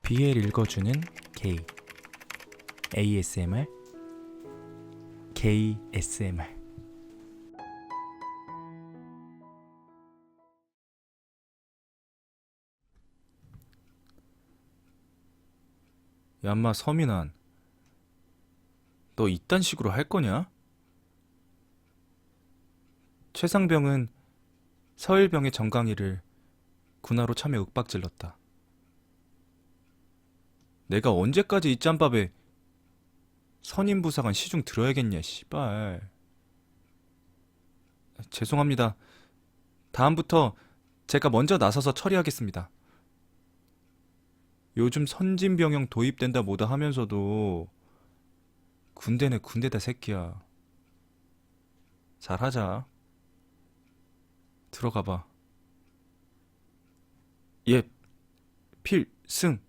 BL 읽어주는 게이 ASMR 게이 SMR. 얌마 서민한, 너 이딴 식으로 할 거냐? 최상병은 서일병의 정강이를 군화로 참여 윽박질렀다. 내가 언제까지 이 짬밥에 선임부사관 시중 들어야겠냐, 씨발. 죄송합니다. 다음부터 제가 먼저 나서서 처리하겠습니다. 요즘 선진병영 도입된다 뭐다 하면서도 군대는 군대다, 새끼야. 잘하자. 들어가봐. 예, 필승.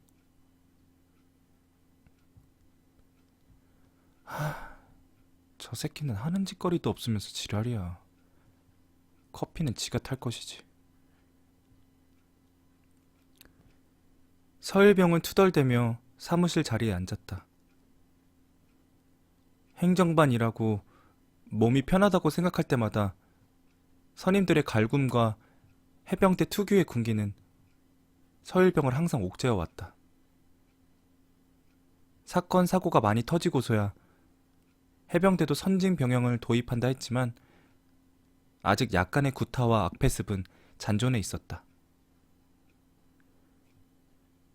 저 새끼는 하는 짓거리도 없으면서 지랄이야. 커피는 지가 탈 것이지. 서일병은 투덜대며 사무실 자리에 앉았다. 행정반이라고 몸이 편하다고 생각할 때마다 선임들의 갈굼과 해병대 특유의 군기는 서일병을 항상 옥죄어 왔다. 사건 사고가 많이 터지고서야 해병대도 선진 병영을 도입한다 했지만 아직 약간의 구타와 악패습은 잔존해 있었다.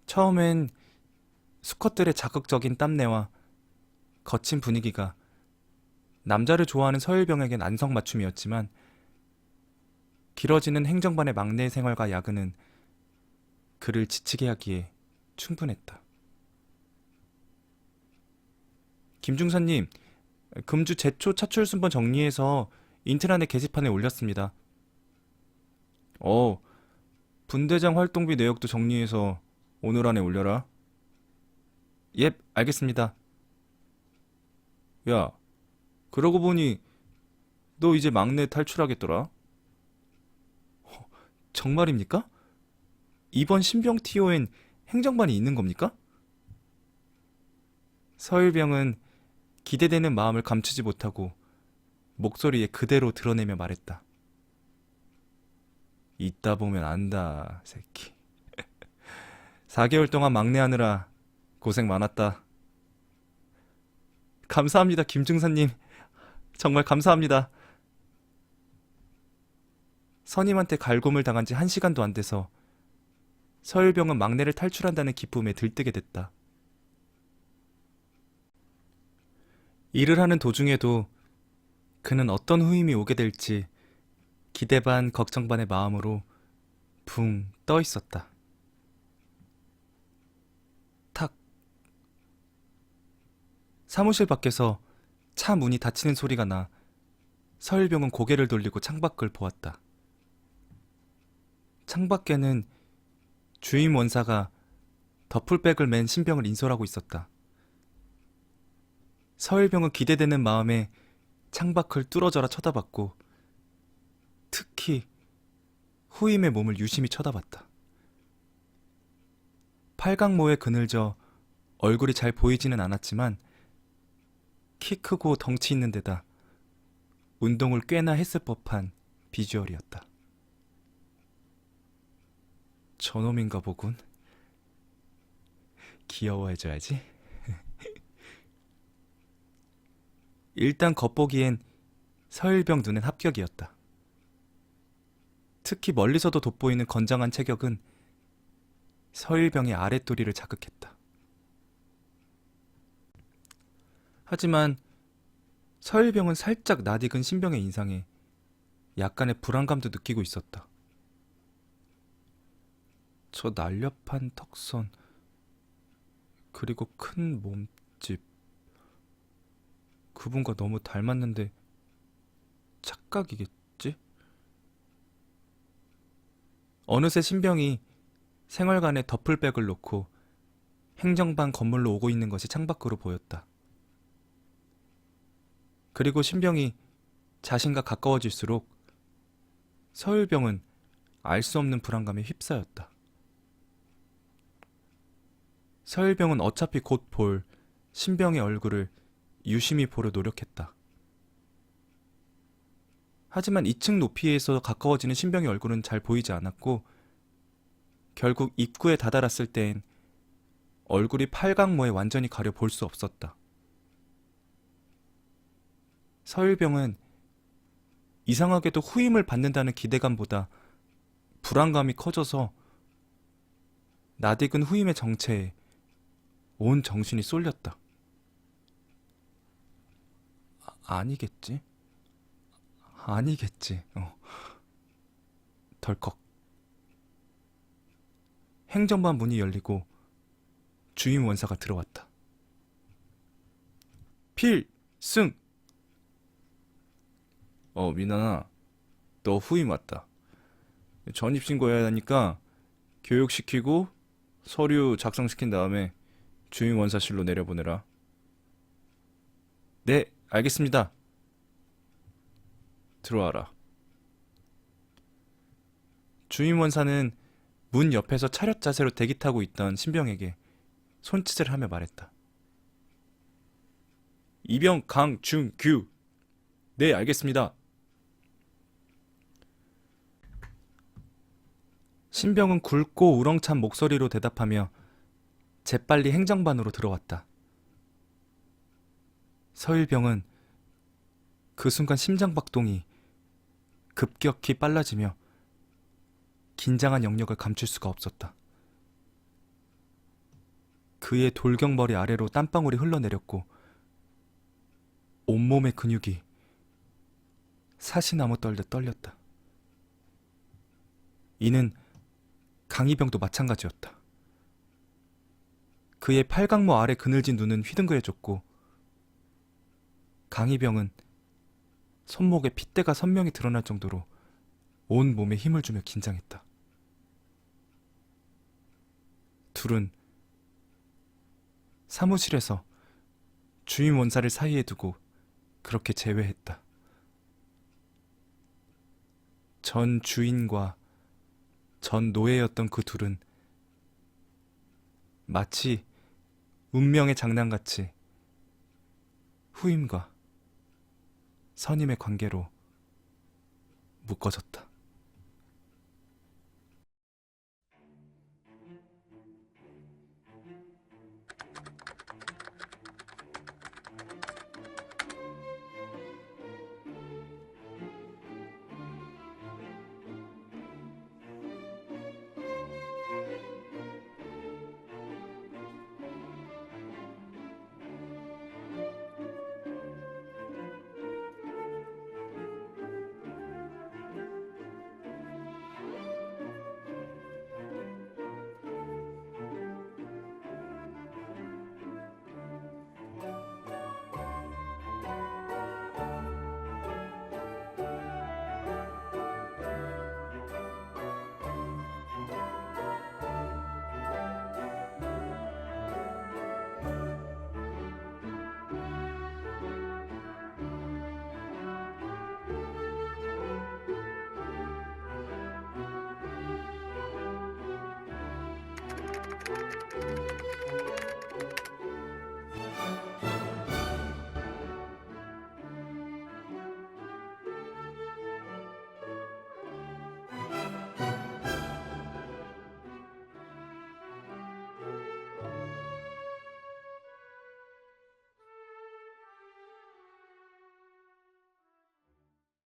처음엔 수컷들의 자극적인 땀내와 거친 분위기가 남자를 좋아하는 서일병에겐 안성맞춤이었지만 길어지는 행정반의 막내 생활과 야근은 그를 지치게 하기에 충분했다. 김중사님, 금주 제초 차출 순번 정리해서 인트라넷 게시판에 올렸습니다. 분대장 활동비 내역도 정리해서 오늘 안에 올려라. 예, 알겠습니다. 야, 그러고 보니 너 이제 막내 탈출하겠더라? 정말입니까? 이번 신병 TO엔 행정반이 있는 겁니까? 서일병은 기대되는 마음을 감추지 못하고 목소리에 그대로 드러내며 말했다. 이따 보면 안다, 새끼. 4개월 동안 막내하느라 고생 많았다. 감사합니다, 김중사님. 정말 감사합니다. 선임한테 갈굼을 당한 지 1시간도 안 돼서 서일병은 막내를 탈출한다는 기쁨에 들뜨게 됐다. 일을 하는 도중에도 그는 어떤 후임이 오게 될지 기대 반 걱정 반의 마음으로 붕 떠 있었다. 탁. 사무실 밖에서 차 문이 닫히는 소리가 나 서일병은 고개를 돌리고 창밖을 보았다. 창밖에는 주임 원사가 더풀백을 맨 신병을 인솔하고 있었다. 서일병은 기대되는 마음에 창밖을 뚫어져라 쳐다봤고 특히 후임의 몸을 유심히 쳐다봤다. 팔각모에 그늘져 얼굴이 잘 보이지는 않았지만 키 크고 덩치 있는 데다 운동을 꽤나 했을 법한 비주얼이었다. 저놈인가 보군. 귀여워해줘야지. 일단 겉보기엔 서일병 눈엔 합격이었다. 특히 멀리서도 돋보이는 건장한 체격은 서일병의 아랫도리를 자극했다. 하지만 서일병은 살짝 낯익은 신병의 인상에 약간의 불안감도 느끼고 있었다. 저 날렵한 턱선, 그리고 큰 몸집, 그분과 너무 닮았는데 착각이겠지? 어느새 신병이 생활관에 더플백을 놓고 행정반 건물로 오고 있는 것이 창밖으로 보였다. 그리고 신병이 자신과 가까워질수록 서일병은 알 수 없는 불안감에 휩싸였다. 서일병은 어차피 곧 볼 신병의 얼굴을 유심히 보려 노력했다. 하지만 2층 높이에서 가까워지는 신병의 얼굴은 잘 보이지 않았고 결국 입구에 다다랐을 땐 얼굴이 팔각모에 완전히 가려 볼 수 없었다. 서일병은 이상하게도 후임을 받는다는 기대감보다 불안감이 커져서 낯익은 후임의 정체에 온 정신이 쏠렸다. 아니겠지? 아니겠지. 덜컥. 행정반 문이 열리고 주임 원사가 들어왔다. 필승! 민아나, 너 후임 왔다. 전입신고해야 하니까 교육시키고 서류 작성시킨 다음에 주임 원사실로 내려보내라. 네, 알겠습니다. 들어와라. 주임 원사는 문 옆에서 차렷 자세로 대기 타고 있던 신병에게 손짓을 하며 말했다. 이병 강중규. 네, 알겠습니다. 신병은 굵고 우렁찬 목소리로 대답하며 재빨리 행정반으로 들어왔다. 서일병은 그 순간 심장박동이 급격히 빨라지며 긴장한 영역을 감출 수가 없었다. 그의 돌격머리 아래로 땀방울이 흘러내렸고 온몸의 근육이 사시나무 떨듯 떨렸다. 이는 강희병도 마찬가지였다. 그의 팔각모 아래 그늘진 눈은 휘둥그레졌고 강희병은 손목에 핏대가 선명히 드러날 정도로 온 몸에 힘을 주며 긴장했다. 둘은 사무실에서 주임 원사를 사이에 두고 그렇게 재회했다. 전 주인과 전 노예였던 그 둘은 마치 운명의 장난같이 후임과 선임의 관계로 묶어졌다.